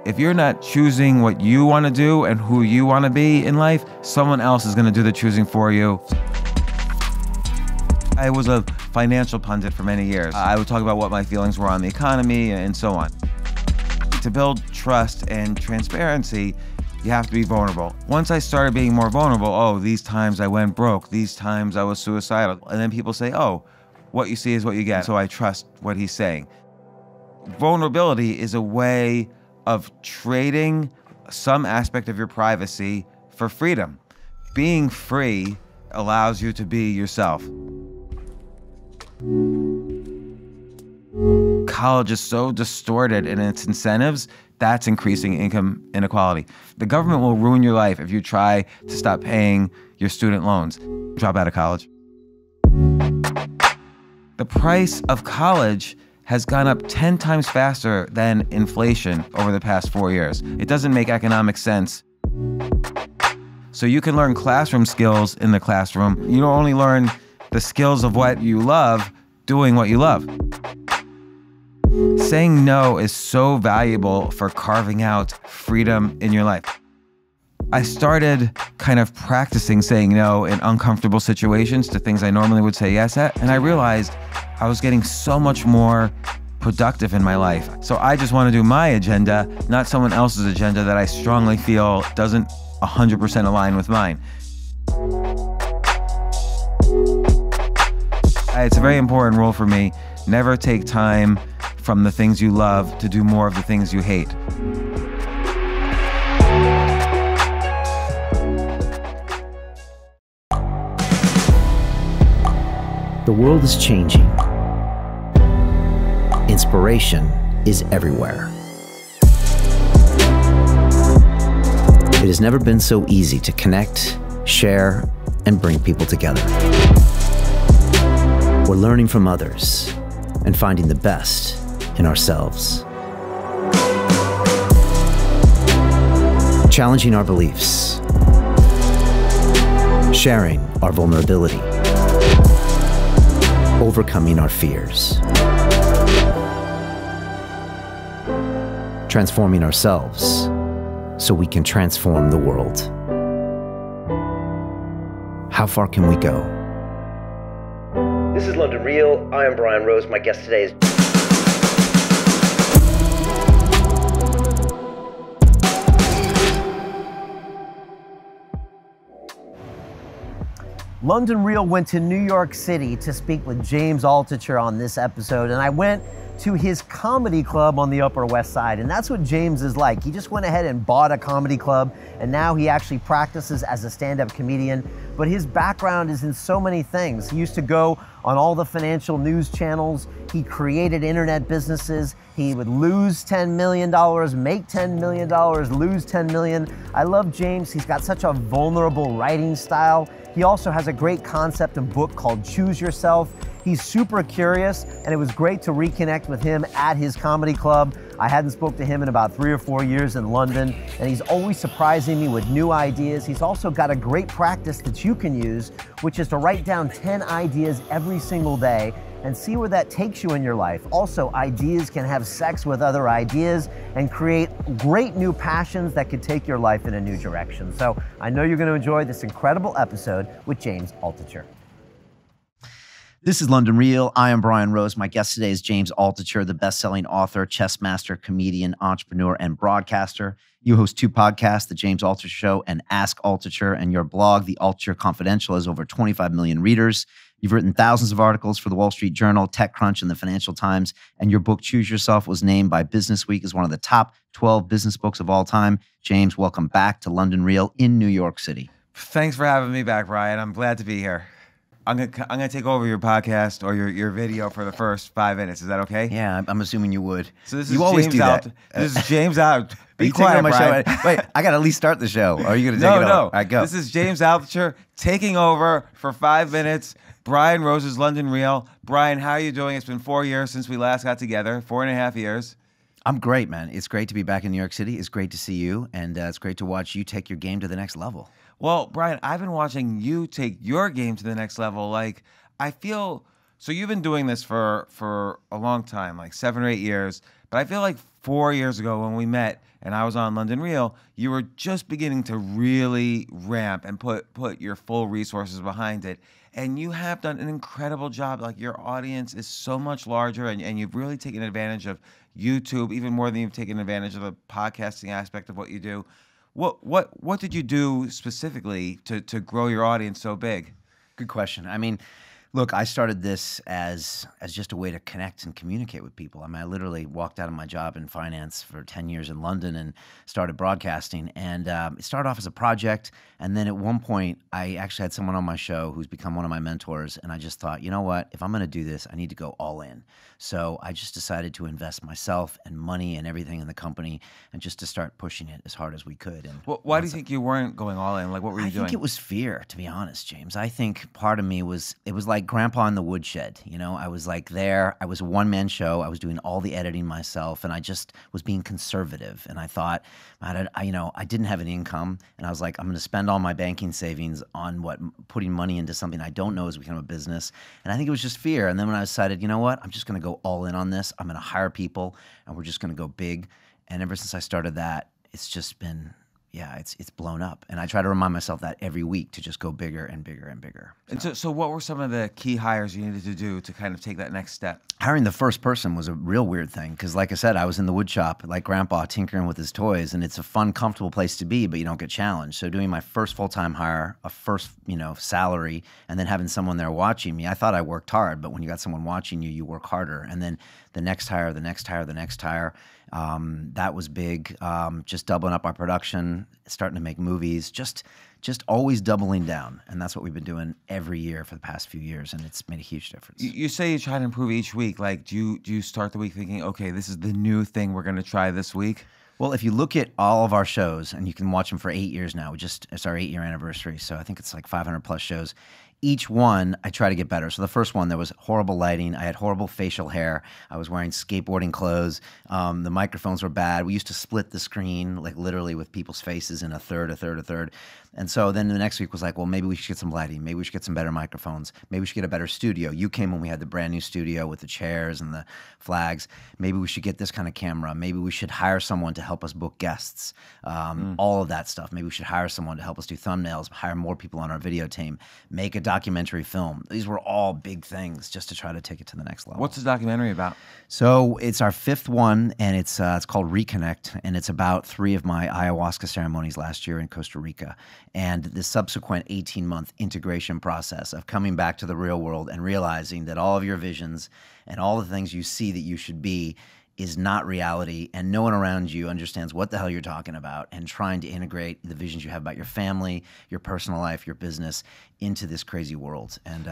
If you're not choosing what you want to do and who you want to be in life, someone else is going to do the choosing for you. I was a financial pundit for many years. I would talk about what my feelings were on the economy and so on. To build trust and transparency, you have to be vulnerable. Once I started being more vulnerable, oh, these times I went broke, these times I was suicidal. And then people say, oh, what you see is what you get. So I trust what he's saying. Vulnerability is a way of trading some aspect of your privacy for freedom. Being free allows you to be yourself. College is so distorted in its incentives, that's increasing income inequality. The government will ruin your life if you try to stop paying your student loans. Drop out of college. The price of college has gone up 10 times faster than inflation over the past 4 years. It doesn't make economic sense. So you can learn classroom skills in the classroom. You don't only learn the skills of what you love, doing what you love. Saying no is so valuable for carving out freedom in your life. I started kind of practicing saying no in uncomfortable situations to things I normally would say yes at, and I realized I was getting so much more productive in my life. So I just want to do my agenda, not someone else's agenda that I strongly feel doesn't 100% align with mine. It's a very important rule for me. Never take time from the things you love to do more of the things you hate. The world is changing. Inspiration is everywhere. It has never been so easy to connect, share, and bring people together. We're learning from others and finding the best in ourselves. Challenging our beliefs. Sharing our vulnerability. Overcoming our fears. Transforming ourselves so we can transform the world. How far can we go? This is London Real. I am Brian Rose. My guest today is... London Real went to New York City to speak with James Altucher on this episode, and I went to his comedy club on the Upper West Side, and that's what James is like. He just went ahead and bought a comedy club, and now he actually practices as a stand-up comedian, but his background is in so many things. He used to go on all the financial news channels. He created internet businesses. He would lose $10 million, make $10 million, lose $10 million. I love James. He's got such a vulnerable writing style. He also has a great concept and book called Choose Yourself. He's super curious, and it was great to reconnect with him at his comedy club. I hadn't spoke to him in about 3 or 4 years in London, and he's always surprising me with new ideas. He's also got a great practice that you can use, which is to write down 10 ideas every single day and see where that takes you in your life. Also, ideas can have sex with other ideas and create great new passions that could take your life in a new direction. So I know you're going to enjoy this incredible episode with James Altucher. This is London Real. I am Brian Rose. My guest today is James Altucher, the best-selling author, chess master, comedian, entrepreneur, and broadcaster. You host 2 podcasts, The James Altucher Show and Ask Altucher, and your blog, The Altucher Confidential, has over 25 million readers. You've written thousands of articles for the Wall Street Journal, TechCrunch, and the Financial Times, and your book, Choose Yourself, was named by Businessweek as one of the top 12 business books of all time. James, welcome back to London Real in New York City. Thanks for having me back, Brian. I'm glad to be here. I'm gonna take over your podcast or your video for the first 5 minutes. Is that okay? Yeah, I'm assuming you would. So this is you always James do that. This is James out. Be you quiet, on my Brian. show? Wait, I got to at least start the show. Or are you going to take it over? No. All right, go. This is James Altucher taking over for 5 minutes. Brian Rose's London Real. Brian, how are you doing? It's been 4 years since we last got together. 4.5 years. I'm great, man. It's great to be back in New York City. It's great to see you, and it's great to watch you take your game to the next level. Well, Brian, I've been watching you take your game to the next level. Like, I feel... So you've been doing this for a long time, like 7 or 8 years, But I feel like 4 years ago when we met and I was on London Real, you were just beginning to really ramp and put your full resources behind it. And you have done an incredible job. Like, your audience is so much larger, and you've really taken advantage of YouTube, even more than you've taken advantage of the podcasting aspect of what you do. What did you do specifically to grow your audience so big? Good question. I mean, look, I started this as just a way to connect and communicate with people. I mean, I literally walked out of my job in finance for 10 years in London and started broadcasting. And it started off as a project. And then at one point, I actually had someone on my show who's become one of my mentors. And I just thought, you know what? If I'm going to do this, I need to go all in. So I just decided to invest myself and money and everything in the company and just to start pushing it as hard as we could. And why do you think you weren't going all in? Like, what were you doing? I think it was fear, to be honest, James. I think part of me it was like Grandpa in the woodshed. You know, I was like there. I was a one-man show. I was doing all the editing myself, and I just was being conservative. And I thought, I didn't have an income, and I was like, I'm going to spend all my banking savings on putting money into something I don't know is become a business. And I think it was just fear. And then when I decided, you know what, I'm just going to go all in on this. I'm going to hire people, and we're just going to go big. And ever since I started that, it's just been, it's blown up. And I try to remind myself that every week to just go bigger and bigger and bigger. And so what were some of the key hires you needed to do to kind of take that next step? Hiring the first person was a real weird thing because, like I said, I was in the wood shop like Grandpa tinkering with his toys, and it's a fun, comfortable place to be, but you don't get challenged. So doing my first full-time hire, a first salary, and then having someone there watching me, I thought I worked hard, but when you got someone watching you, you work harder. And then the next hire, the next hire, the next hire, that was big. Just doubling up our production, starting to make movies, just always doubling down. And that's what we've been doing every year for the past few years, and it's made a huge difference. You say you try to improve each week. Like, do you start the week thinking, okay, this is the new thing we're going to try this week? Well, if you look at all of our shows, and you can watch them for 8 years now, it's our 8-year anniversary, so I think it's like 500 plus shows. Each one, I try to get better. So the first one, there was horrible lighting. I had horrible facial hair. I was wearing skateboarding clothes. The microphones were bad. We used to split the screen, like literally with people's faces in a third. And so then the next week was like, well, maybe we should get some lighting. Maybe we should get some better microphones. Maybe we should get a better studio. You came when we had the brand new studio with the chairs and the flags. Maybe we should get this kind of camera. Maybe we should hire someone to help us book guests. All of that stuff. Maybe we should hire someone to help us do thumbnails, hire more people on our video team, make a documentary film. These were all big things just to try to take it to the next level. What's the documentary about? So it's our 5th one, and it's called Reconnect, and it's about 3 of my ayahuasca ceremonies last year in Costa Rica, and the subsequent 18-month integration process of coming back to the real world and realizing that all of your visions and all the things you see that you should be is not reality, and no one around you understands what the hell you're talking about, and trying to integrate the visions you have about your family, your personal life, your business into this crazy world. And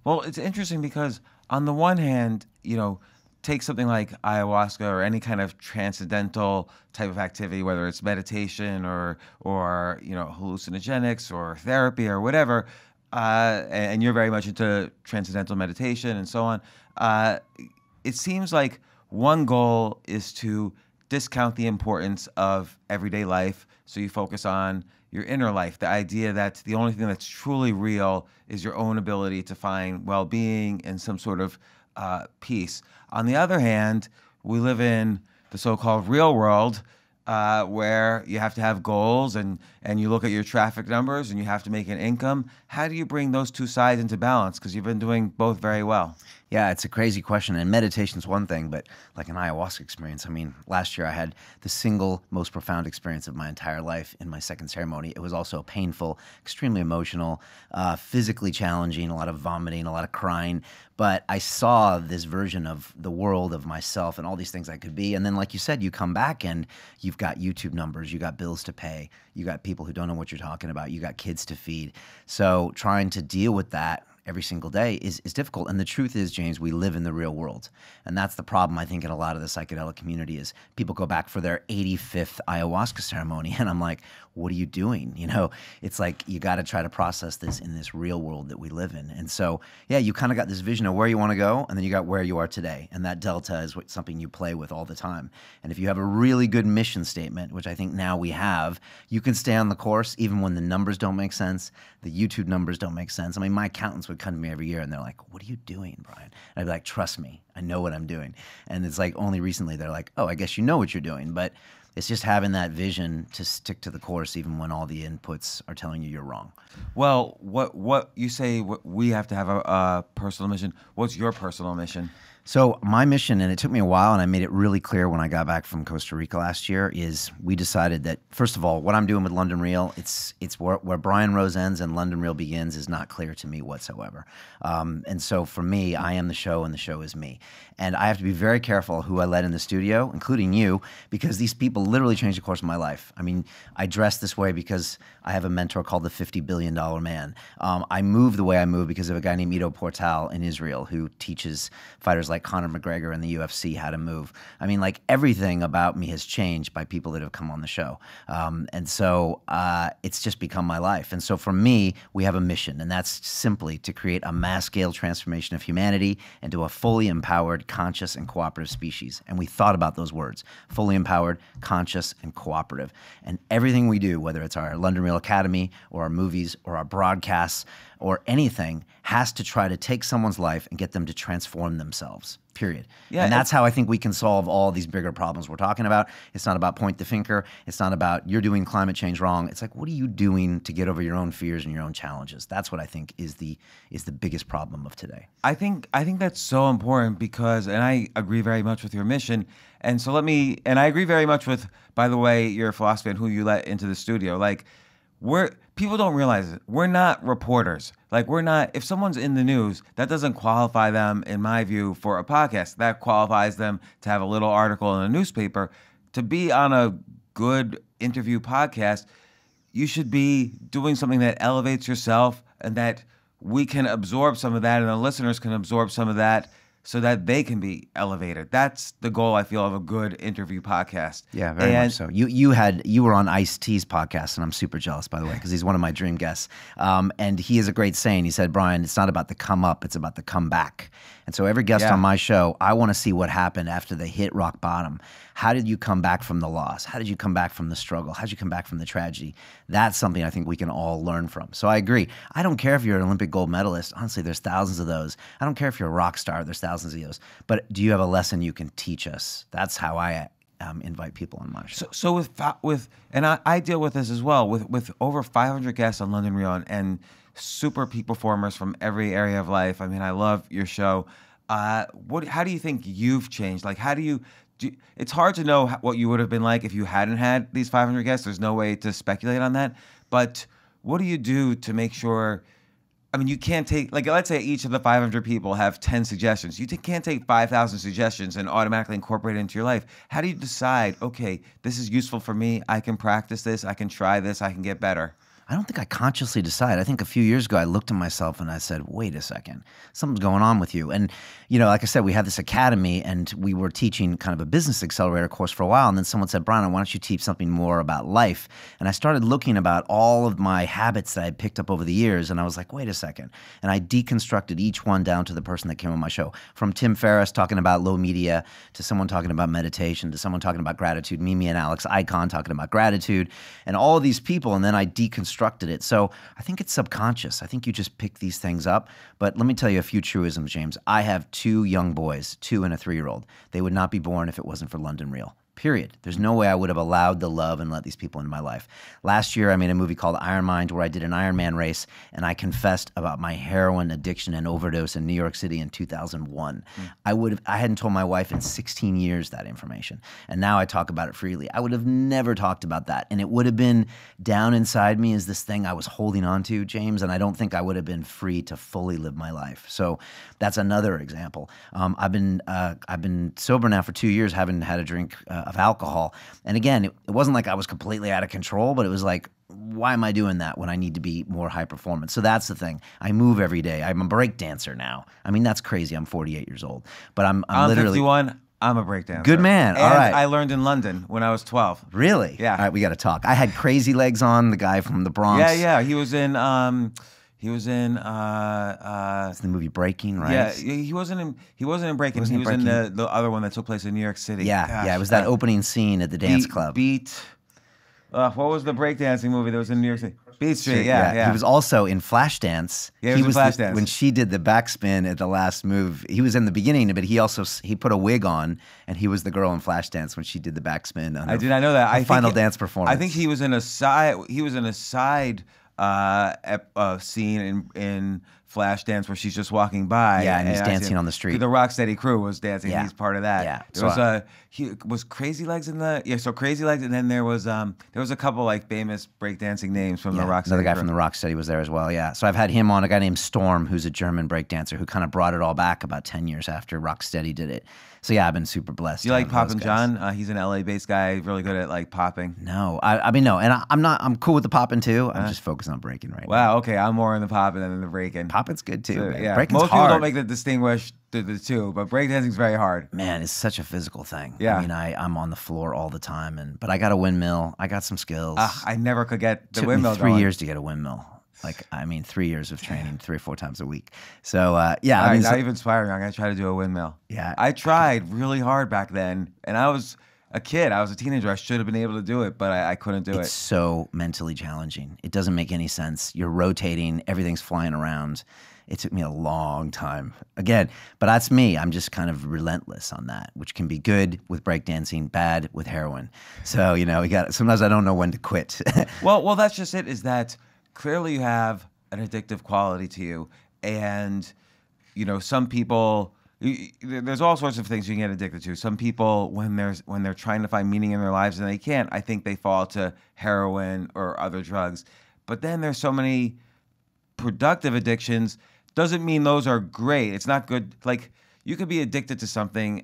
Well, it's interesting because on the one hand, take something like ayahuasca or any kind of transcendental type of activity, whether it's meditation or hallucinogenics or therapy or whatever, and you're very much into transcendental meditation and so on. It seems like one goal is to discount the importance of everyday life, so you focus on your inner life, the idea that the only thing that's truly real is your own ability to find well-being and some sort of peace. On the other hand, we live in the so-called real world where you have to have goals and you look at your traffic numbers and you have to make an income. How do you bring those two sides into balance? Because you've been doing both very well. Yeah, it's a crazy question. And meditation's one thing, but like an ayahuasca experience. I mean, last year I had the single most profound experience of my entire life in my second ceremony. It was also painful, extremely emotional, physically challenging, a lot of vomiting, a lot of crying. But I saw this version of the world, of myself, and all these things I could be. And then, like you said, you come back and you've got YouTube numbers, you got bills to pay, you got people who don't know what you're talking about, you got kids to feed. So trying to deal with that every single day is difficult. And the truth is, James, we live in the real world. And that's the problem, I think, in a lot of the psychedelic community is people go back for their 85th ayahuasca ceremony. And I'm like, what are you doing? It's like you got to try to process this in this real world that we live in. And so, yeah, you kind of got this vision of where you want to go, and then you got where you are today. And that delta is something you play with all the time. And if you have a really good mission statement, which I think now we have, you can stay on the course even when the numbers don't make sense, the YouTube numbers don't make sense. I mean, my accountants would would come to me every year and they're like, what are you doing, Brian? And I'd be like, trust me, I know what I'm doing. And it's like only recently they're like, oh, I guess you know what you're doing. But it's just having that vision to stick to the course even when all the inputs are telling you you're wrong. Well, what you say, we have to have a personal mission. What's your personal mission? So my mission, and it took me a while, and I made it really clear when I got back from Costa Rica last year, is we decided that, first of all, what I'm doing with London Real, it's where Brian Rose ends and London Real begins is not clear to me whatsoever. And so for me, I am the show and the show is me. And I have to be very careful who I let in the studio, including you, because these people literally changed the course of my life. I mean, I dress this way because I have a mentor called the $50 billion man. I move the way I move because of a guy named Ido Portal in Israel who teaches fighters like Conor McGregor in the UFC how to move. I mean, like everything about me has changed by people that have come on the show. And so it's just become my life. And so for me, we have a mission, and that's simply to create a mass scale transformation of humanity into a fully empowered, conscious, and cooperative species. And we thought about those words, fully empowered, conscious, and cooperative. And everything we do, whether it's our London Real Academy or our movies or our broadcasts or anything, has to try to take someone's life and get them to transform themselves. Period. Yeah, and that's how I think we can solve all these bigger problems we're talking about. It's not about point the finger. It's not about you're doing climate change wrong. It's like, what are you doing to get over your own fears and your own challenges? That's what I think is the biggest problem of today. I think that's so important because, and I agree very much with your mission. And so and I agree very much with, by the way, your philosophy and who you let into the studio. Like, people don't realize it. We're not reporters. Like, if someone's in the news, that doesn't qualify them, in my view, for a podcast. That qualifies them to have a little article in a newspaper. To be on a good interview podcast, you should be doing something that elevates yourself and that we can absorb some of that and the listeners can absorb some of that so that they can be elevated. That's the goal, I feel, of a good interview podcast. Yeah, very much so. You were on Ice-T's podcast, and I'm super jealous, by the way, because he's one of my dream guests. And he has a great saying. He said, Brian, it's not about the come up, it's about the come back. And so every guest on my show, I want to see what happened after they hit rock bottom. How did you come back from the loss? How did you come back from the struggle? How did you come back from the tragedy? That's something I think we can all learn from. So I agree. I don't care if you're an Olympic gold medalist. Honestly, there's thousands of those. I don't care if you're a rock star. There's thousands of those. But do you have a lesson you can teach us? That's how I invite people on my show. So and I deal with this as well, with over 500 guests on London Real and super peak performers from every area of life. I mean, I love your show. How do you think you've changed? Like, it's hard to know what you would have been like if you hadn't had these 500 guests. There's no way to speculate on that. But what do you do to make sure? I mean, you can't take, like, let's say each of the 500 people have 10 suggestions. You can't take 5,000 suggestions and automatically incorporate it into your life. How do you decide, okay, this is useful for me. I can practice this. I can try this. I can get better. I don't think I consciously decide. I think a few years ago, I looked at myself and I said, wait a second, something's going on with you. And, you know, like I said, we had this academy and we were teaching kind of a business accelerator course for a while. And then someone said, Brian, why don't you teach something more about life? And I started looking about all of my habits that I had picked up over the years. And I was like, wait a second. And I deconstructed each one down to the person that came on my show. From Tim Ferriss talking about low media, to someone talking about meditation, to someone talking about gratitude, Mimi and Alex Icon talking about gratitude, and all of these people. And then I deconstructed it. So I think it's subconscious. I think you just pick these things up. But let me tell you a few truisms, James. I have 2 young boys, 2 and a 3-year-old. They would not be born if it wasn't for London Real. Period. There's no way I would have allowed the love and let these people into my life. Last year, I made a movie called Iron Mind where I did an Ironman race, and I confessed about my heroin addiction and overdose in New York City in 2001. I hadn't told my wife in 16 years that information, and now I talk about it freely. I would have never talked about that, and it would have been down inside me as this thing I was holding on to, James, and I don't think I would have been free to fully live my life. So that's another example. I've been sober now for 2 years, haven't had a drink of alcohol. And again, it wasn't like I was completely out of control, but it was like, why am I doing that when I need to be more high performance? So that's the thing. I move every day. I'm a break dancer now. I mean, that's crazy. I'm 48 years old, but I'm literally 51. I'm a break dancer. Good man. And all right. I learned in London when I was 12. Really? Yeah. All right, we got to talk. I had Crazy Legs on, the guy from the Bronx. Yeah. He was in it's the movie Breaking, right? Yeah, he wasn't in Breaking. He was in the other one that took place in New York City. Yeah, Gosh, it was that opening scene at the dance club. Beat. What was the breakdancing movie that was in New York City? Beat Street, yeah. He was also in Flashdance. Yeah, he was in Flashdance. When she did the backspin at the last move, he was in the beginning, but he put a wig on, and he was the girl in Flashdance when she did the backspin. I did not know that. Final dance performance. I think he was in a side. He was in a side scene in Flashdance where she's just walking by. Yeah, and he's dancing on the street. The Rocksteady crew was dancing. Yeah. He's part of that. Yeah. There was Crazy Legs in the so Crazy Legs, and then there was a couple like famous breakdancing names from the Rocksteady. Another guy crew. from the Rocksteady was there as well. Yeah. So I've had him on, a guy named Storm, who's a German breakdancer who kind of brought it all back about 10 years after Rocksteady did it. So yeah, I've been super blessed. Do you like Poppin' John? He's an LA-based guy, really good at like popping. No, I mean no, and I'm cool with the popping too. I'm just focused on breaking right now. Wow, okay, I'm more in the popping than in the breaking. Popping's good too. So, man. yeah, Breaking's most hard. people don't make the distinguish the two, but breakdancing's very hard. Man, it's such a physical thing. Yeah. I mean, I'm on the floor all the time, but I got a windmill. I got some skills. I never could get the Took windmill me 3 going. years to get a windmill. 3 years of training 3 or 4 times a week. So yeah, All I right, mean, now you've inspired me. I'm gonna try to do a windmill. Yeah. I tried really hard back then, and I was a kid. I was a teenager. I should have been able to do it, but I couldn't do it's it. so mentally challenging. It doesn't make any sense. You're rotating, everything's flying around. It took me a long time. Again, but that's me. I'm just kind of relentless on that, which can be good with breakdancing, bad with heroin. So, sometimes I don't know when to quit. Well, that's just it, is that clearly you have an addictive quality to you. And, some people, there's all sorts of things you can get addicted to. Some people, when they're trying to find meaning in their lives and they can't, I think they fall to heroin or other drugs. But then there's so many productive addictions. Doesn't mean those are great. It's not good. Like, you could be addicted to something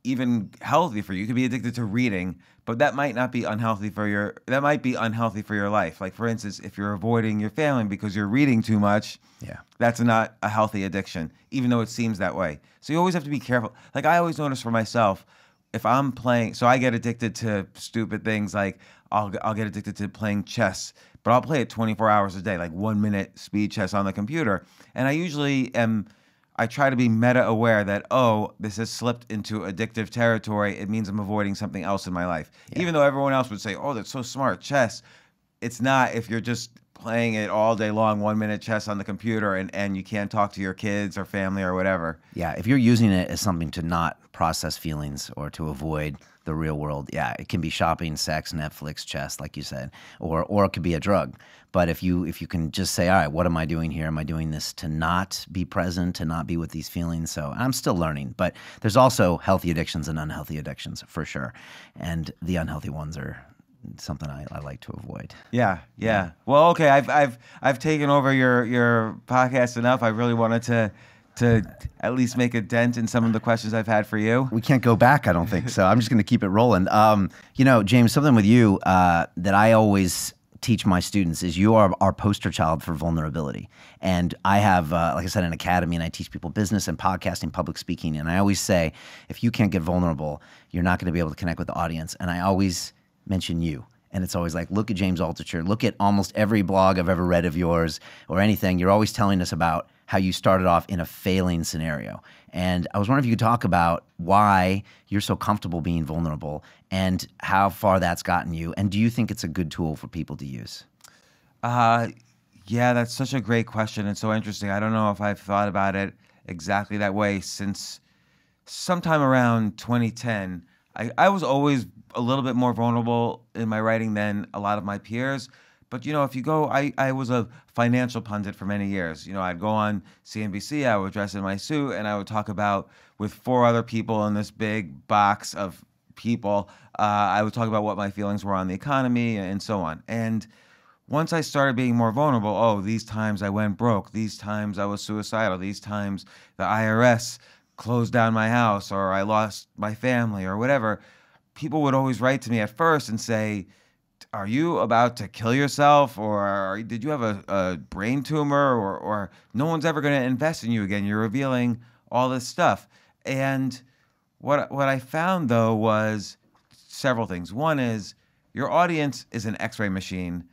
even healthy for you. You could be addicted to reading, but that might not be unhealthy for your life. Like, for instance, if you're avoiding your family because you're reading too much, that's not a healthy addiction, even though it seems that way. So you always have to be careful. Like, I always notice for myself, if I'm playing, so I get addicted to stupid things, like I'll get addicted to playing chess, but I'll play it 24 hours a day, like 1 minute speed chess on the computer. And I try to be meta aware that, this has slipped into addictive territory. It means I'm avoiding something else in my life. Yeah. Even though everyone else would say, that's so smart, chess. It's not if you're just playing it all day long, 1 minute chess on the computer, and you can't talk to your kids or family or whatever. Yeah, if you're using it as something to not process feelings or to avoid the real world, it can be shopping, sex, Netflix, chess, like you said, or it could be a drug. But if you can just say, all right, what am I doing here? Am I doing this to not be present, to not be with these feelings? So I'm still learning, but there's also healthy addictions and unhealthy addictions for sure. And the unhealthy ones are something I like to avoid. Yeah. Well, okay, I've taken over your podcast enough. I really wanted to at least make a dent in some of the questions I've had for you. We can't go back, I don't think. So I'm just going to keep it rolling. James, something with you that I always teach my students is you are our poster child for vulnerability. And I have, like I said, an academy, and I teach people business and podcasting, public speaking. And I always say, if you can't get vulnerable, you're not going to be able to connect with the audience. And I always mention you. And it's always like, look at James Altucher. Look at almost every blog I've ever read of yours or anything. You're always telling us about how you started off in a failing scenario. And I was wondering if you could talk about why you're so comfortable being vulnerable and how far that's gotten you. And do you think it's a good tool for people to use? Yeah, that's such a great question and so interesting. I don't know if I've thought about it exactly that way since sometime around 2010. I was always a little bit more vulnerable in my writing than a lot of my peers. But, if you go, I was a financial pundit for many years. I'd go on CNBC, I would dress in my suit, and I would talk about, with 4 other people in this big box of people, I would talk about what my feelings were on the economy and so on. And once I started being more vulnerable, these times I went broke, these times I was suicidal, these times the IRS closed down my house, or I lost my family, or whatever, people would always write to me at first and say, are you about to kill yourself, or did you have a brain tumor, or no one's ever going to invest in you again? You're revealing all this stuff. And what I found, though, was several things. One is your audience is an X-ray machine.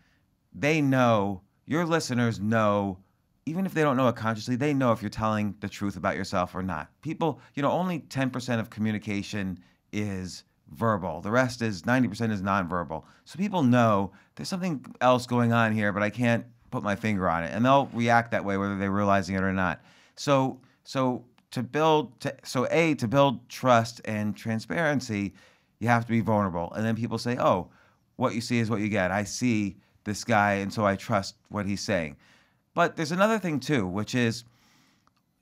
They know, your listeners know, even if they don't know it consciously, they know if you're telling the truth about yourself or not. People, only 10% of communication is verbal. The rest is 90% is nonverbal. So people know there's something else going on here, but I can't put my finger on it, and they'll react that way whether they're realizing it or not. To build trust and transparency, you have to be vulnerable. And then people say, oh, what you see is what you get. I see this guy, and so I trust what he's saying. But there's another thing too, which is,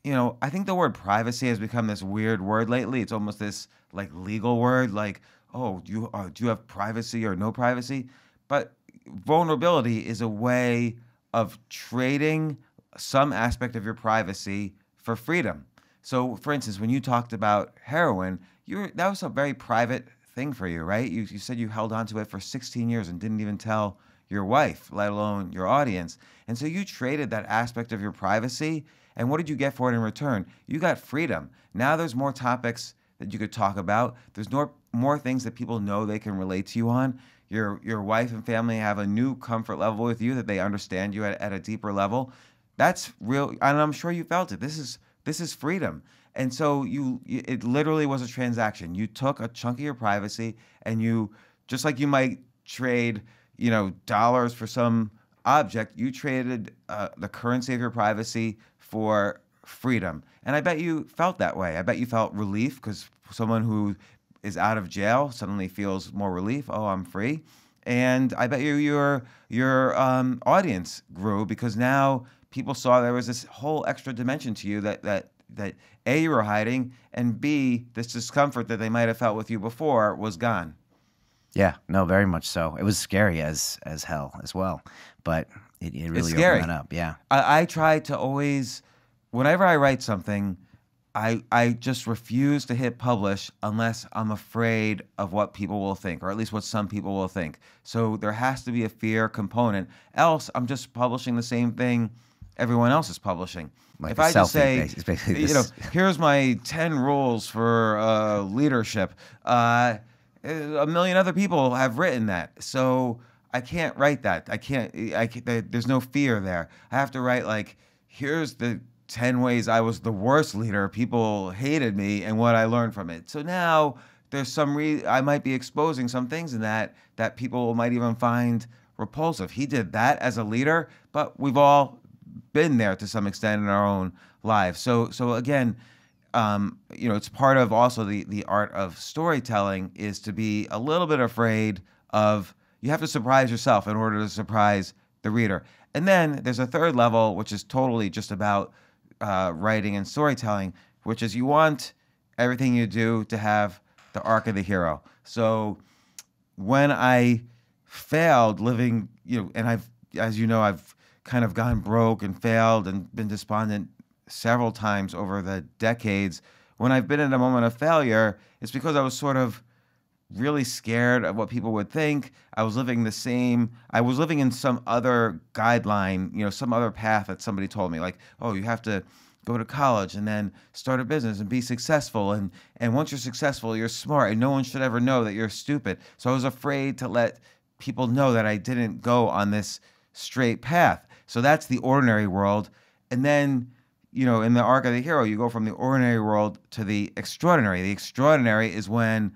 I think the word privacy has become this weird word lately. It's almost this like legal word, like, oh, do you have privacy or no privacy? But vulnerability is a way of trading some aspect of your privacy for freedom. So, for instance, when you talked about heroin, that was a very private thing for you, right? You said you held on to it for 16 years and didn't even tell your wife, let alone your audience. And so you traded that aspect of your privacy, and what did you get for it in return? You got freedom. Now there's more topics that you could talk about. There's more things that people know they can relate to you on. Your wife and family have a new comfort level with you, that they understand you at a deeper level. That's real, and I'm sure you felt it. This is freedom. And so it literally was a transaction. You took a chunk of your privacy, and you, just like you might trade, dollars for some object, you traded the currency of your privacy for freedom. And I bet you felt that way. I bet you felt relief, because someone who is out of jail suddenly feels more relief. Oh, I'm free. And I bet your audience grew, because now people saw there was this whole extra dimension to you that A, you were hiding, and B, this discomfort that they might have felt with you before was gone. Yeah, no, very much so. It was scary as hell as well, but it really opened that up. Yeah, I try to always, whenever I write something, I just refuse to hit publish unless I'm afraid of what people will think, or at least what some people will think. So there has to be a fear component. Else, I'm just publishing the same thing everyone else is publishing. Like if I just say, here's my 10 rules for leadership, a million other people have written that. So I can't write that. I can't, there's no fear there. I have to write like, here's the 10 ways I was the worst leader. People hated me and what I learned from it. So now there's I might be exposing some things in that people might even find repulsive. He did that as a leader, but we've all been there to some extent in our own lives. So again, it's part of also the art of storytelling is to be a little bit afraid of, you have to surprise yourself in order to surprise the reader. And then there's a third level, which is totally just about writing and storytelling, which is you want everything you do to have the arc of the hero. So when I failed living, and I've kind of gone broke and failed and been despondent several times over the decades. When I've been in a moment of failure, it's because I was sort of really scared of what people would think. I was living in some other guideline, some other path that somebody told me, like, oh, you have to go to college and then start a business and be successful. And once you're successful, you're smart, and no one should ever know that you're stupid. So I was afraid to let people know that I didn't go on this straight path. So that's the ordinary world. And then, in the arc of the hero, you go from the ordinary world to the extraordinary. The extraordinary is when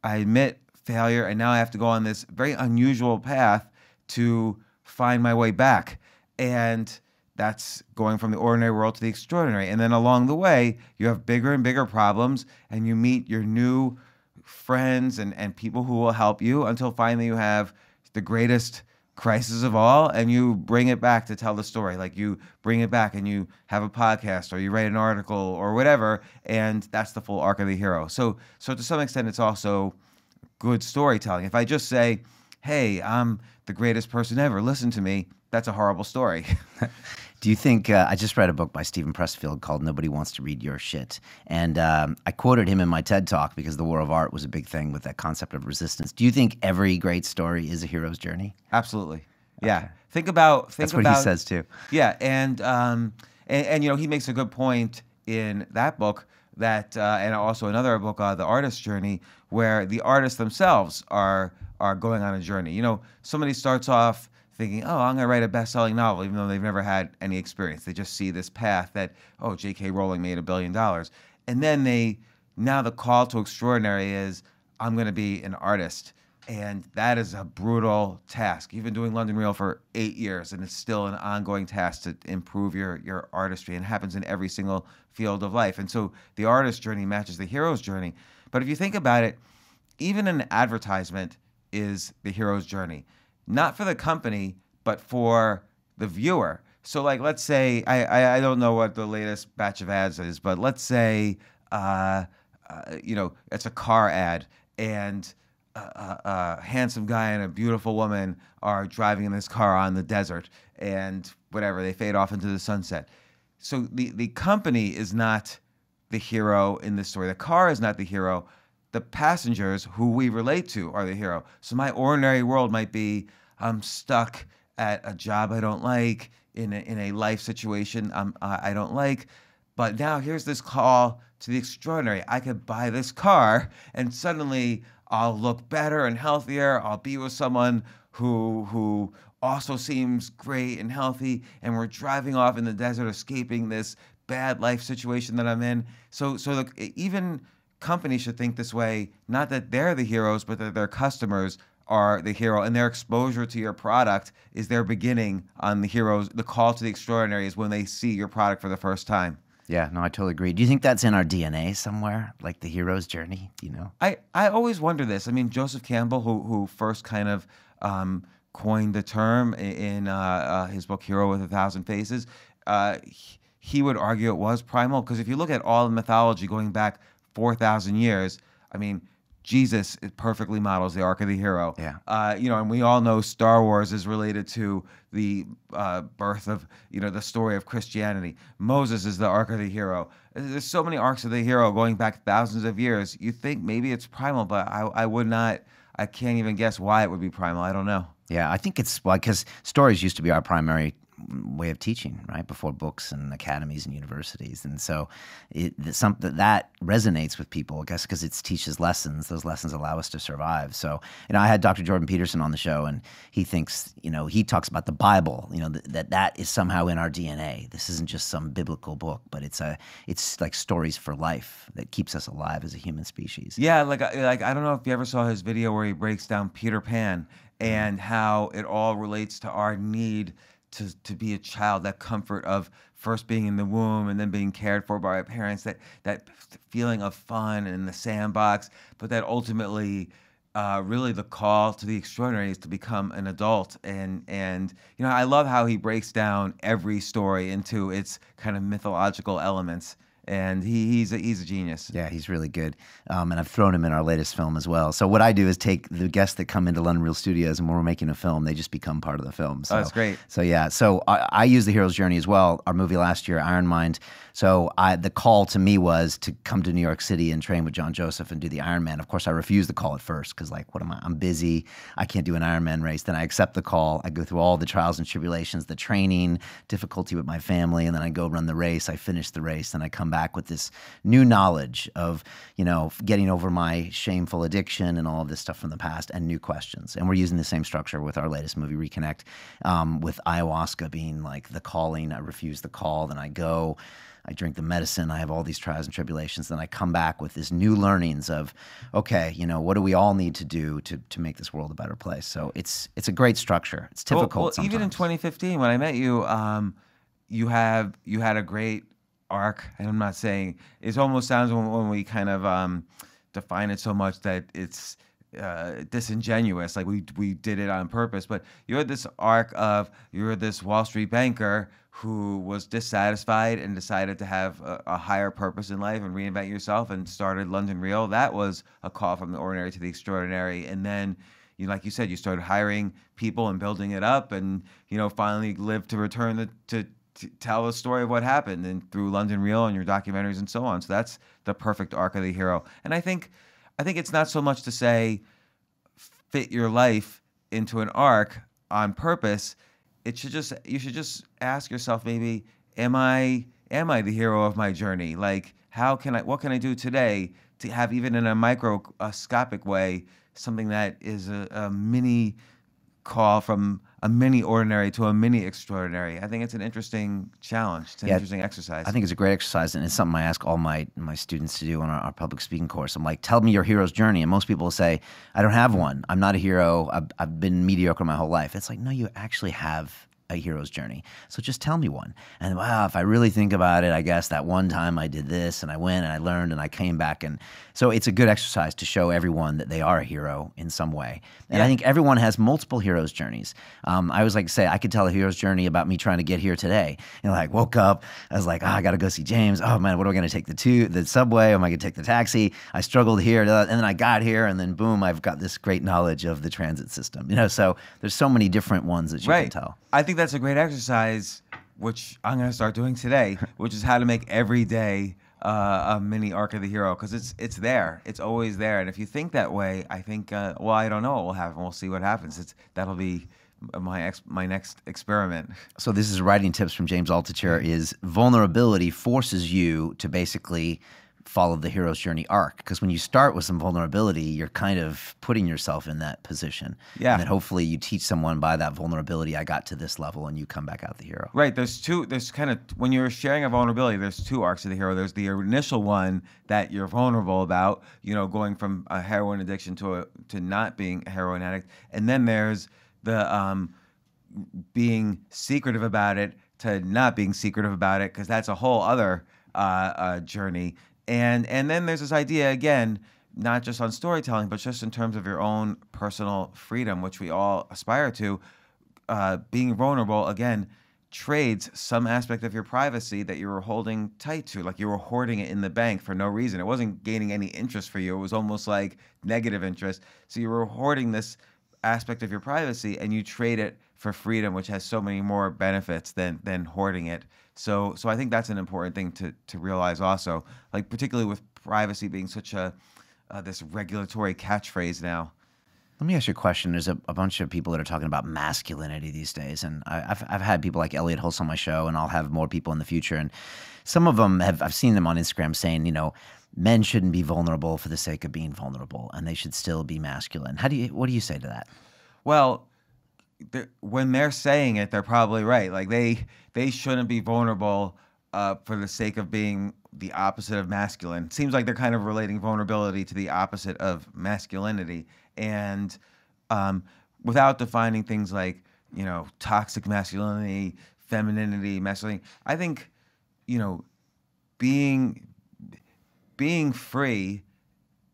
I admit failure, and now I have to go on this very unusual path to find my way back. And that's going from the ordinary world to the extraordinary. And then along the way, you have bigger and bigger problems, and you meet your new friends and people who will help you until finally you have the greatest crisis of all, and you bring it back to tell the story. Like you bring it back and you have a podcast or you write an article or whatever, and that's the full arc of the hero. So to some extent, it's also good storytelling. If I just say, hey, I'm the greatest person ever, listen to me, that's a horrible story. Do you think, I just read a book by Stephen Pressfield called Nobody Wants to Read Your Shit. And I quoted him in my TED Talk because the war of art was a big thing with that concept of resistance. Do you think every great story is a hero's journey? Absolutely. Yeah. Okay. That's what he says too. Yeah. And he makes a good point in that book that, and also another book, The Artist's Journey, where the artists themselves are going on a journey. Somebody starts off thinking, oh, I'm going to write a best-selling novel, even though they've never had any experience. They just see this path that, oh, J.K. Rowling made $1 billion. And then now the call to extraordinary is, I'm going to be an artist. And that is a brutal task. You've been doing London Real for 8 years, and it's still an ongoing task to improve your artistry, and it happens in every single field of life. And so the artist journey matches the hero's journey. But if you think about it, even an advertisement is the hero's journey, not for the company, but for the viewer. So like, let's say, I don't know what the latest batch of ads is, but let's say, it's a car ad, and a handsome guy and a beautiful woman are driving in this car on the desert, and whatever, they fade off into the sunset. So the company is not the hero in this story. The car is not the hero. The passengers who we relate to are the hero. So my ordinary world might be, I'm stuck at a job I don't like, in a life situation I don't like, but now here's this call to the extraordinary. I could buy this car, and suddenly I'll look better and healthier. I'll be with someone who also seems great and healthy, and we're driving off in the desert, escaping this bad life situation that I'm in. So even companies should think this way, not that they're the heroes, but that their customers are the hero, and their exposure to your product is their beginning on the heroes. The call to the extraordinary is when they see your product for the first time. Yeah, no, I totally agree. Do you think that's in our DNA somewhere, like the hero's journey? Do you know? I always wonder this. I mean, Joseph Campbell, who first kind of coined the term in his book Hero with a Thousand Faces, he would argue it was primal, because if you look at all the mythology going back 4,000 years, I mean, Jesus perfectly models the arc of the hero. Yeah. And we all know Star Wars is related to the birth of, the story of Christianity. Moses is the arc of the hero. There's so many arcs of the hero going back thousands of years. You think maybe it's primal, but I can't even guess why it would be primal. I don't know. Yeah, I think it's because stories used to be our primary way of teaching, right? Before books and academies and universities. And so that resonates with people, I guess, because it teaches lessons. Those lessons allow us to survive. So, I had Dr. Jordan Peterson on the show, and he thinks, he talks about the Bible, that is somehow in our DNA. This isn't just some biblical book, but it's like stories for life that keeps us alive as a human species. Yeah, like I don't know if you ever saw his video where he breaks down Peter Pan and how it all relates to our need to be a child, that comfort of first being in the womb and then being cared for by our parents, that feeling of fun in the sandbox, but that ultimately really the call to the extraordinary is to become an adult. And I love how he breaks down every story into its kind of mythological elements. And he's a genius. Yeah, he's really good. And I've thrown him in our latest film as well. So what I do is take the guests that come into London Real Studios, and when we're making a film, they just become part of the film. So that's great. So yeah, so I use the hero's journey as well. Our movie last year, Iron Mind. So the call to me was to come to New York City and train with John Joseph and do the Ironman. Of course, I refused the call at first because, what am I? I'm busy. I can't do an Ironman race. Then I accept the call. I go through all the trials and tribulations, the training, difficulty with my family, and then I go run the race. I finish the race, and I come back with this new knowledge of, getting over my shameful addiction and all of this stuff from the past, and new questions. And we're using the same structure with our latest movie, Reconnect, with ayahuasca being like the calling. I refuse the call. Then I go. I drink the medicine, I have all these trials and tribulations, then I come back with this new learnings of, okay, what do we all need to do to make this world a better place? So it's a great structure. It's difficult sometimes. Even in 2015, when I met you, you had a great arc, and I'm not saying, it almost sounds when we kind of define it so much that it's disingenuous, like we did it on purpose, but you had this arc of, you're this Wall Street banker who was dissatisfied and decided to have a higher purpose in life and reinvent yourself, and started London Real. That was a call from the ordinary to the extraordinary. And then, like you said, you started hiring people and building it up, and finally lived to return to tell the story of what happened, and through London Real and your documentaries and so on. So that's the perfect arc of the hero. And I think it's not so much to say fit your life into an arc on purpose. You should just ask yourself, maybe, am I the hero of my journey? Like, what can I do today to have, even in a microscopic way, something that is a mini call from a mini ordinary to a mini extraordinary. I think it's an interesting challenge. It's an interesting exercise. I think it's a great exercise, and it's something I ask all my students to do on our public speaking course. I'm like, tell me your hero's journey. And most people will say, I don't have one. I'm not a hero. I've been mediocre my whole life. It's like, no, you actually have a hero's journey. So just tell me one. And wow, if I really think about it, I guess that one time I did this and I went and I learned and I came back. And so it's a good exercise to show everyone that they are a hero in some way. And I think everyone has multiple hero's journeys. I always like to say, I could tell a hero's journey about me trying to get here today. You know, like woke up, I was like, I got to go see James. Oh man, what am I going to take the subway? Am I going to take the taxi? I struggled here and then I got here and then boom, I've got this great knowledge of the transit system. You know, so there's so many different ones that you can tell. I think that's a great exercise, which I'm going to start doing today, which is how to make every day a mini arc of the hero, because it's there. It's always there. And if you think that way, I think, well, I don't know what will happen. We'll see what happens. That'll be my next experiment. So this is writing tips from James Altucher, is vulnerability forces you to basically follow the hero's journey arc, because when you start with some vulnerability, you're kind of putting yourself in that position. Yeah. And then hopefully you teach someone by that vulnerability, I got to this level, and you come back out the hero. Right. There's kind of, when you're sharing a vulnerability, there's two arcs of the hero. There's the initial one that you're vulnerable about, you know, going from a heroin addiction to not being a heroin addict. And then there's the being secretive about it to not being secretive about it, because that's a whole other journey. And then there's this idea, again, not just on storytelling, but just in terms of your own personal freedom, which we all aspire to. Being vulnerable, again, trades some aspect of your privacy that you were holding tight to, like you were hoarding it in the bank for no reason. It wasn't gaining any interest for you. It was almost like negative interest. So you were hoarding this aspect of your privacy, and you trade it for freedom, which has so many more benefits than hoarding it. So I think that's an important thing to realize also, like particularly with privacy being such this regulatory catchphrase now. Let me ask you a question. There's a bunch of people that are talking about masculinity these days, and I've had people like Elliot Hulse on my show, and I'll have more people in the future. And some of them I've seen them on Instagram saying, you know, men shouldn't be vulnerable for the sake of being vulnerable, and they should still be masculine. What do you say to that? Well, when they're saying it, they're probably right. Like they shouldn't be vulnerable for the sake of being the opposite of masculine. It seems like they're kind of relating vulnerability to the opposite of masculinity, and without defining things like, you know, toxic masculinity, femininity, masculinity. I think, you know, being free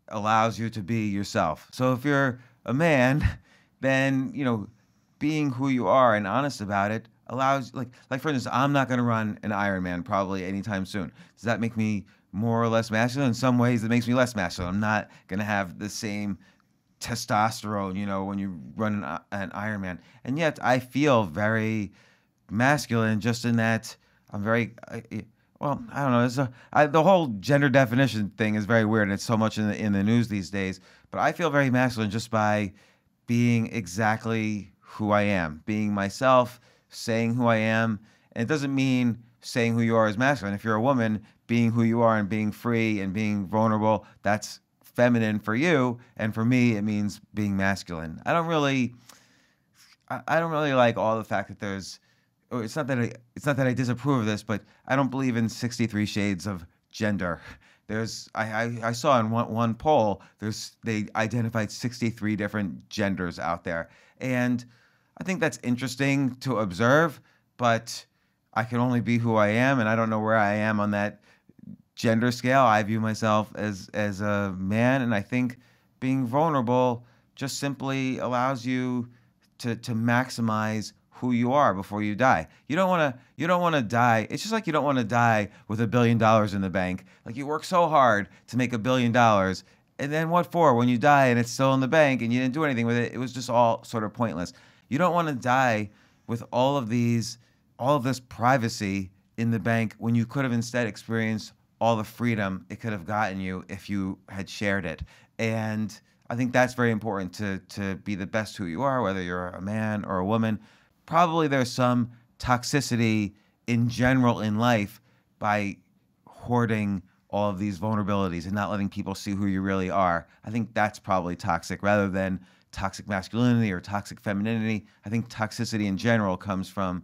allows you to be yourself. So if you're a man, then, you know, being who you are and honest about it allows, like for instance, I'm not going to run an Ironman probably anytime soon. Does that make me more or less masculine? In some ways, it makes me less masculine. I'm not going to have the same testosterone, you know, when you run an Ironman. And yet I feel very masculine just in that I'm very, well, I don't know. The whole gender definition thing is very weird, and it's so much in the news these days. But I feel very masculine just by being exactly who I am, being myself, saying who I am. And it doesn't mean saying who you are is masculine. If you're a woman, being who you are and being free and being vulnerable, that's feminine for you. And for me, it means being masculine. I don't really like all the fact that there's, it's not that I disapprove of this, but I don't believe in 63 shades of gender. I saw in one poll, they identified 63 different genders out there. And I think that's interesting to observe, but I can only be who I am, and I don't know where I am on that gender scale. I view myself as a man, and I think being vulnerable just simply allows you to maximize who you are before you die. You don't want to die. It's just like you don't want to die with $1 billion in the bank. Like you work so hard to make $1 billion, and then what for? When you die and it's still in the bank and you didn't do anything with it, it was just all sort of pointless. You don't want to die with all of this privacy in the bank when you could have instead experienced all the freedom it could have gotten you if you had shared it. And I think that's very important to be the best who you are, whether you're a man or a woman. Probably there's some toxicity in general in life by hoarding all of these vulnerabilities and not letting people see who you really are. I think that's probably toxic rather than toxic masculinity or toxic femininity. I think toxicity in general comes from,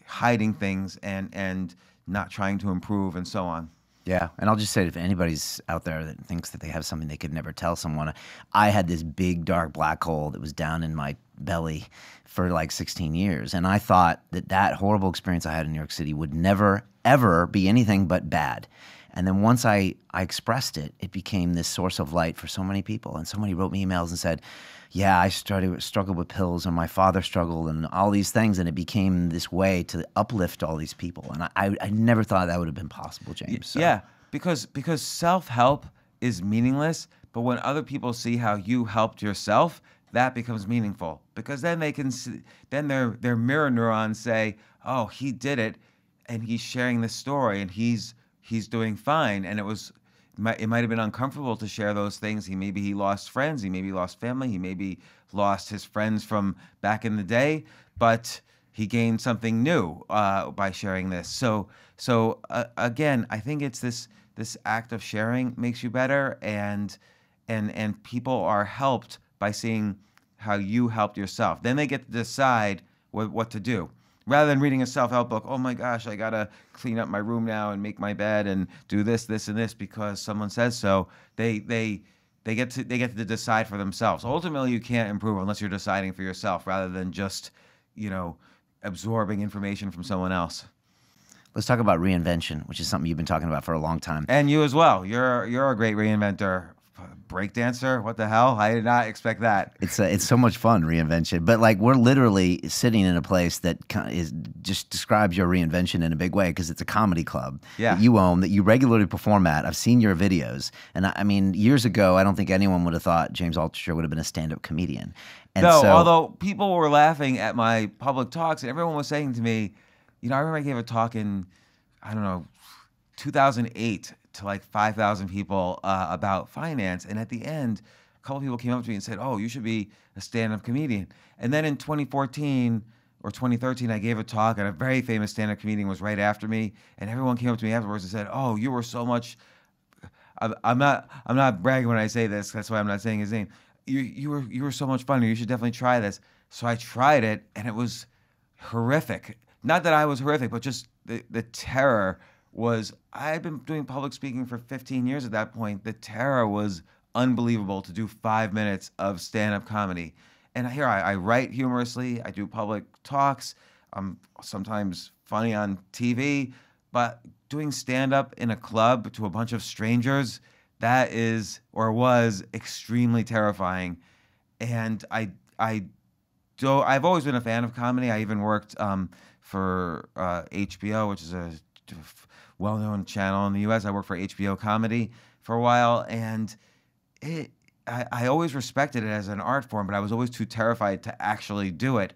hiding things and not trying to improve and so on. Yeah, and I'll just say, if anybody's out there that thinks that they have something they could never tell someone, I had this big dark black hole that was down in my belly for like 16 years, and I thought that horrible experience I had in New York City would never, ever be anything but bad. And then once I expressed it, it became this source of light for so many people. And somebody wrote me emails and said, yeah, I struggled with pills, and my father struggled, and all these things, and it became this way to uplift all these people. And I never thought that would have been possible, James. So. Yeah, because self-help is meaningless, but when other people see how you helped yourself, that becomes meaningful. Because then they can see, then their mirror neurons say, oh, he did it, and he's sharing this story, and he's doing fine. And it might have been uncomfortable to share those things. Maybe he lost friends. He maybe lost family. He maybe lost his friends from back in the day. But he gained something new by sharing this. So again, I think it's this act of sharing makes you better, and people are helped by seeing how you helped yourself. Then they get to decide what to do. Rather than reading a self-help book, oh my gosh, I gotta clean up my room now and make my bed and do this, and this because someone says so. They get to decide for themselves. Ultimately, you can't improve unless you're deciding for yourself, rather than just, absorbing information from someone else. Let's talk about reinvention, which is something you've been talking about for a long time. And you as well. You're a great reinventor. Breakdancer? What the hell? I did not expect that. It's so much fun, reinvention. But like, we're literally sitting in a place that just describes your reinvention in a big way, because it's a comedy club that you own, that you regularly perform at. I've seen your videos, and I mean, years ago, I don't think anyone would have thought James Altucher would have been a stand-up comedian. And no, although people were laughing at my public talks, and everyone was saying to me, I remember I gave a talk in, 2008. To like 5,000 people about finance. And at the end, a couple people came up to me and said, oh, you should be a stand-up comedian. And then in 2014 or 2013, I gave a talk, and a very famous stand-up comedian was right after me. And everyone came up to me afterwards and said, oh, you were so much, I'm not bragging when I say this, that's why I'm not saying his name. You were so much funny, you should definitely try this. So I tried it, and it was horrific. Not that I was horrific, but just the terror was, I had been doing public speaking for 15 years at that point. The terror was unbelievable to do 5 minutes of stand-up comedy. And here I write humorously, I do public talks, I'm sometimes funny on TV, but doing stand-up in a club to a bunch of strangers, that is, or was, extremely terrifying. And I've always been a fan of comedy. I even worked for HBO, which is a well-known channel in the U.S. I worked for HBO Comedy for a while, and I always respected it as an art form, but I was always too terrified to actually do it.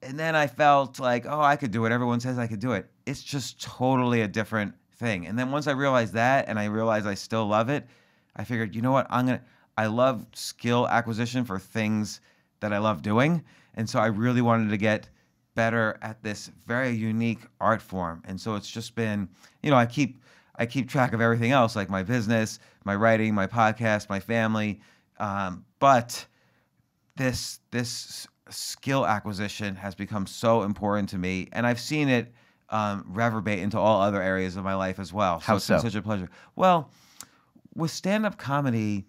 And then I felt like, oh, I could do it. Everyone says I could do it. It's just totally a different thing. And then once I realized that, and I realized I still love it, I figured, you know what? I love skill acquisition for things that I love doing, and so I really wanted to get better at this very unique art form. And so it's just been, I keep track of everything else, like my business, my writing, my podcast, my family. But this skill acquisition has become so important to me, and I've seen it reverberate into all other areas of my life as well. How so? It's been such a pleasure. Well, with stand-up comedy,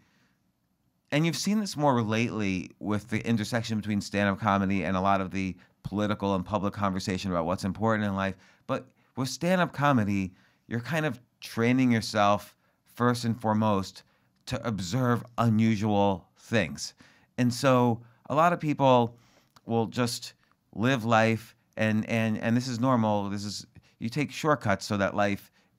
and you've seen this more lately with the intersection between stand-up comedy and a lot of the political and public conversation about what's important in life. But with stand-up comedy, you're kind of training yourself first and foremost to observe unusual things. And so a lot of people will just live life, and this is normal. You take shortcuts so that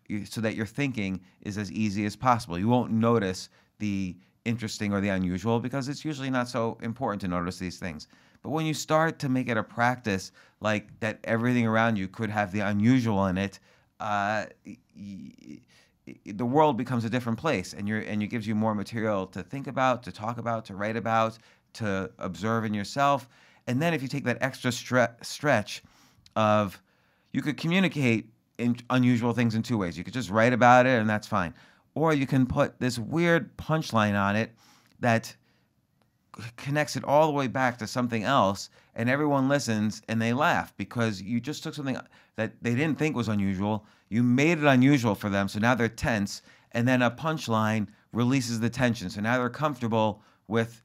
your thinking is as easy as possible. You won't notice the interesting or the unusual because it's usually not so important to notice these things. But when you start to make it a practice, like that everything around you could have the unusual in it, the world becomes a different place, and it gives you more material to think about, to talk about, to write about, to observe in yourself. And then if you take that extra stretch of, you could communicate in unusual things in two ways. You could just write about it, and that's fine. Or you can put this weird punchline on it that connects it all the way back to something else, and everyone listens and they laugh because you just took something that they didn't think was unusual, you made it unusual for them, so now they're tense, and then a punchline releases the tension, so now they're comfortable with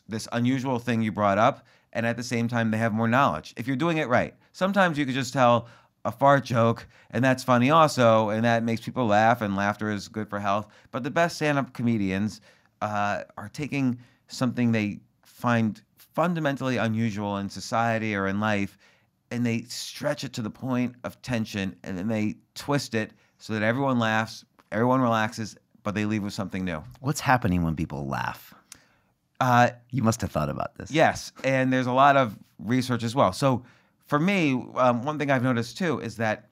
this unusual thing you brought up, and at the same time they have more knowledge if you're doing it right. Sometimes you could just tell a fart joke, and that's funny also, and that makes people laugh, and laughter is good for health. But the best stand-up comedians are taking something they find fundamentally unusual in society or in life, and they stretch it to the point of tension, and then they twist it so that everyone laughs, everyone relaxes, but they leave with something new. What's happening when people laugh? You must have thought about this. Yes, and there's a lot of research as well. So for me, one thing I've noticed too is that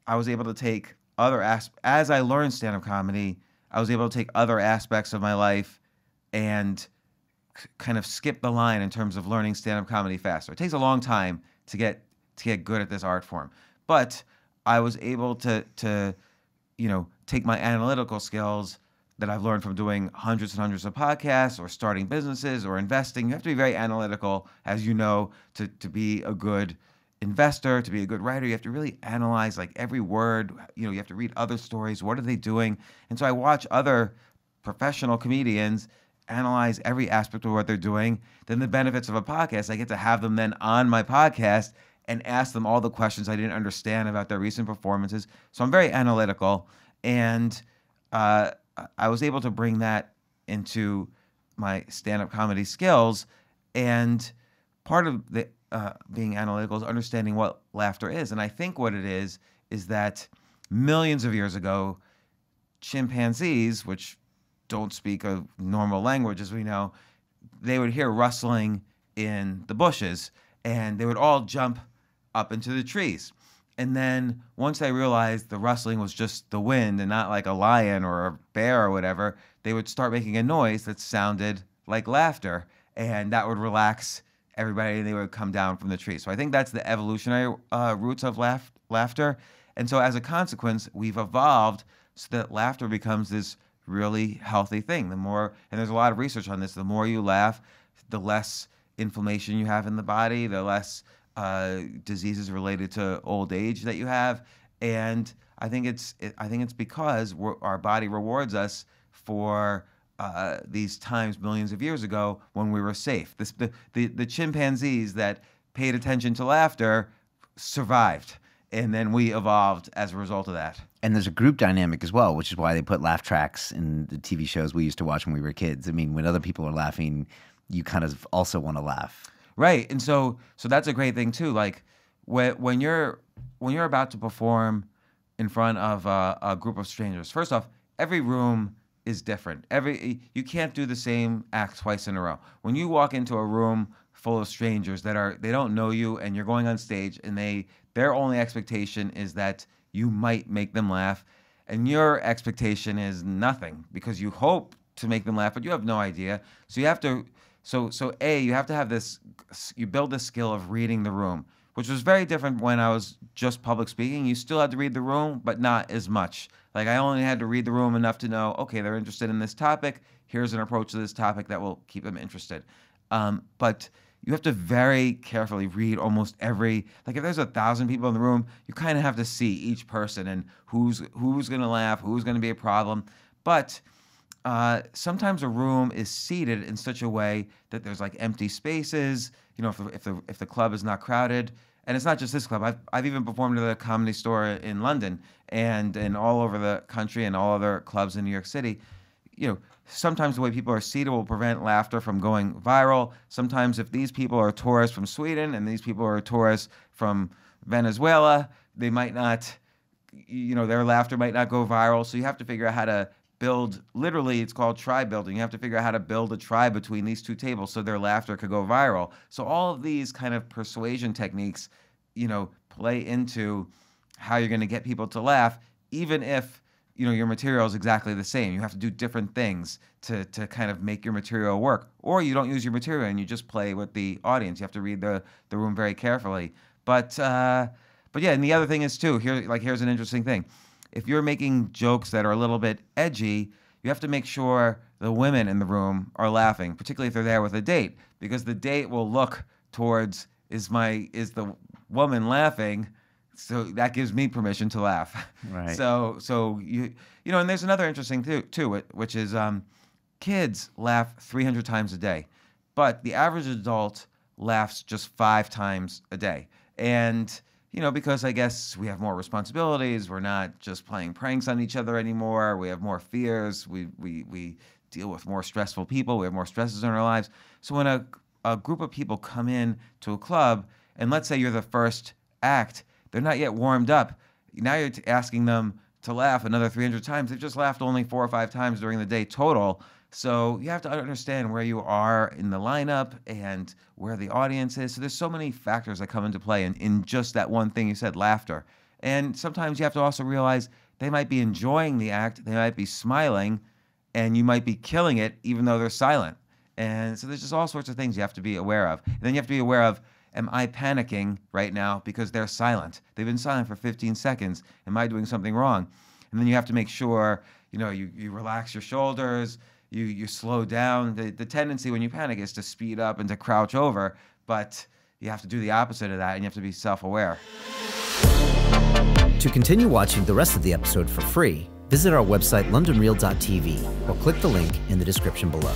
I was able to take as I learned stand-up comedy, I was able to take other aspects of my life and kind of skip the line in terms of learning stand-up comedy faster. It takes a long time to get good at this art form, but I was able to take my analytical skills that I've learned from doing hundreds and hundreds of podcasts or starting businesses or investing. You have to be very analytical, as you know, to be a good investor, to be a good writer. You have to really analyze like every word. You have to read other stories. What are they doing? And so I watch other professional comedians analyze every aspect of what they're doing. Then the benefits of a podcast, I get to have them then on my podcast and ask them all the questions I didn't understand about their recent performances. So I'm very analytical, and I was able to bring that into my stand-up comedy skills. And part of the being analytical is understanding what laughter is. And I think what it is that millions of years ago, chimpanzees, which don't speak a normal language as we know, they would hear rustling in the bushes, and they would all jump up into the trees. And then once they realized the rustling was just the wind and not like a lion or a bear or whatever, they would start making a noise that sounded like laughter, and that would relax everybody, and they would come down from the tree. So I think that's the evolutionary roots of laughter. And so as a consequence, we've evolved so that laughter becomes this really healthy thing. And there's a lot of research on this, the more you laugh, the less inflammation you have in the body, the less diseases related to old age that you have. And I think it's because our body rewards us for these times millions of years ago when we were safe. The chimpanzees that paid attention to laughter survived, and then we evolved as a result of that. And there's a group dynamic as well, which is why they put laugh tracks in the TV shows we used to watch when we were kids. I mean, when other people are laughing, you kind of also want to laugh. Right, and so that's a great thing too. Like when you're about to perform in front of a group of strangers. First off, every room is different. You can't do the same act twice in a row. When you walk into a room full of strangers they don't know you, and you're going on stage, and their only expectation is that you might make them laugh, and your expectation is nothing because you hope to make them laugh, but you have no idea. So you have to. So you have to have this, you build this skill of reading the room, which was very different when I was just public speaking. You still had to read the room, but not as much. Like I only had to read the room enough to know, okay, they're interested in this topic. Here's an approach to this topic that will keep them interested. But you have to very carefully read almost every, like if there's 1,000 people in the room, you kind of have to see each person and who's going to laugh, who's going to be a problem. But sometimes a room is seated in such a way that there's like empty spaces, if the club is not crowded. And it's not just this club. I've even performed at a Comedy Store in London and all over the country and all other clubs in New York City. Sometimes the way people are seated will prevent laughter from going viral. Sometimes if these people are tourists from Sweden and these people are tourists from Venezuela, they might not, their laughter might not go viral. So you have to figure out how to build, literally it's called tribe building. You have to figure out how to build a tribe between these two tables so their laughter could go viral. So all of these kind of persuasion techniques, play into how you're going to get people to laugh, even if, your material is exactly the same. You have to do different things to kind of make your material work. Or you don't use your material and you just play with the audience. You have to read the room very carefully. But yeah, and the other thing is too, here's an interesting thing. If you're making jokes that are a little bit edgy, you have to make sure the women in the room are laughing, particularly if they're there with a date, because the date will look towards, is the woman laughing? So that gives me permission to laugh. Right. So you know, and there's another interesting thing too, which is kids laugh 300 times a day, but the average adult laughs just 5 times a day. And you know, because I guess we have more responsibilities, we're not just playing pranks on each other anymore. We have more fears. We deal with more stressful people. We have more stresses in our lives. So when a group of people come in to a club, and let's say you're the first act, they're not yet warmed up. Now you're asking them to laugh another 300 times. They've just laughed only 4 or 5 times during the day total. So you have to understand where you are in the lineup and where the audience is. So there's so many factors that come into play in just that one thing you said, laughter. And sometimes you have to also realize they might be enjoying the act, they might be smiling, and you might be killing it even though they're silent. And so there's just all sorts of things you have to be aware of. And then you have to be aware of, am I panicking right now because they're silent? They've been silent for 15 seconds. Am I doing something wrong? And then you have to make sure, you know, you relax your shoulders, you slow down. The tendency when you panic is to speed up and to crouch over, but you have to do the opposite of that, and you have to be self-aware. To continue watching the rest of the episode for free, visit our website londonreal.tv or click the link in the description below.